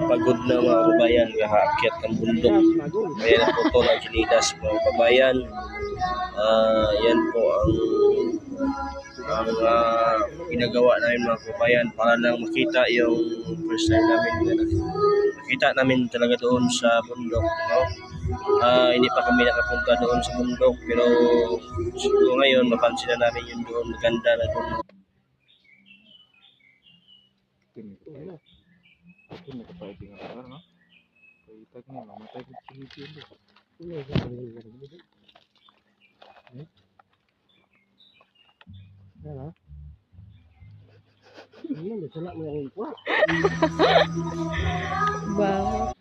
pagod na mga kababayan, kahaakyat ng bundok. Ayan po ito ng Chinidas mga kababayan. Yan po ang ginagawa namin mga kababayan para lang makita yung first time namin. Makita namin talaga doon sa bundok, no? Hindi pa kami nakapunta doon sa bundok, pero siguro ngayon mapansin na namin yun doon, maganda na doon. Wow.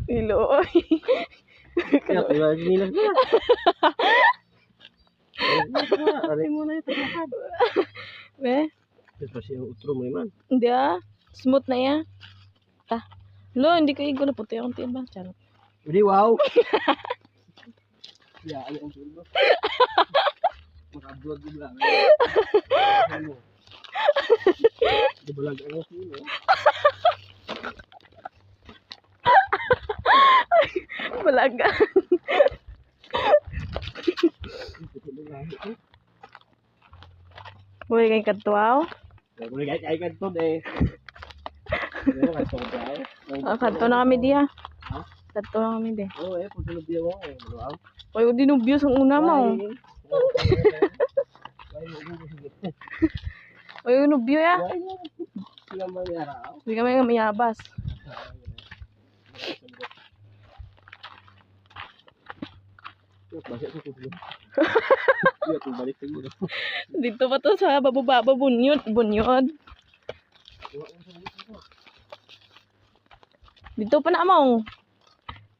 Iloy. Aray mo na ito. Be, Ito siya yung utro mo man. hindi smooth na yan. Lo, hindi ko igo na puti akong tiba. Charot. Hindi, wow. Ya, ano ang tulog? Maka-vlog din lang. Dibalag ako sino. Balaga. Uy, kay katwaw. Boleh kaya kanto deh. Kanto na kami diya. Kanto na kami di. Oh, pag dia mo eh. Uy, dinubyo sa una mo. Uy, dinubyo ya. Hindi kami mayabas. Dito pa to sa bababa bunyod. Dito pa na mo.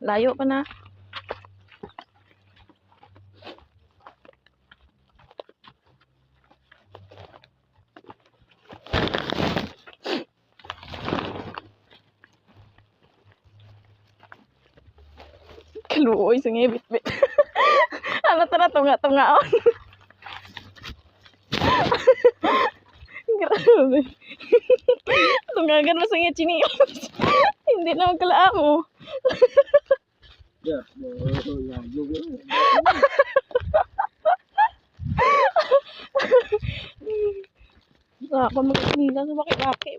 Layo pa na. Kaluoy sa ngibit-bit. Ano tara tunga-tungaon. Grabe. Tungagan mo sa nga chinios. Hindi na magkalaan mo. Ako mag-sinila sa baki-baki.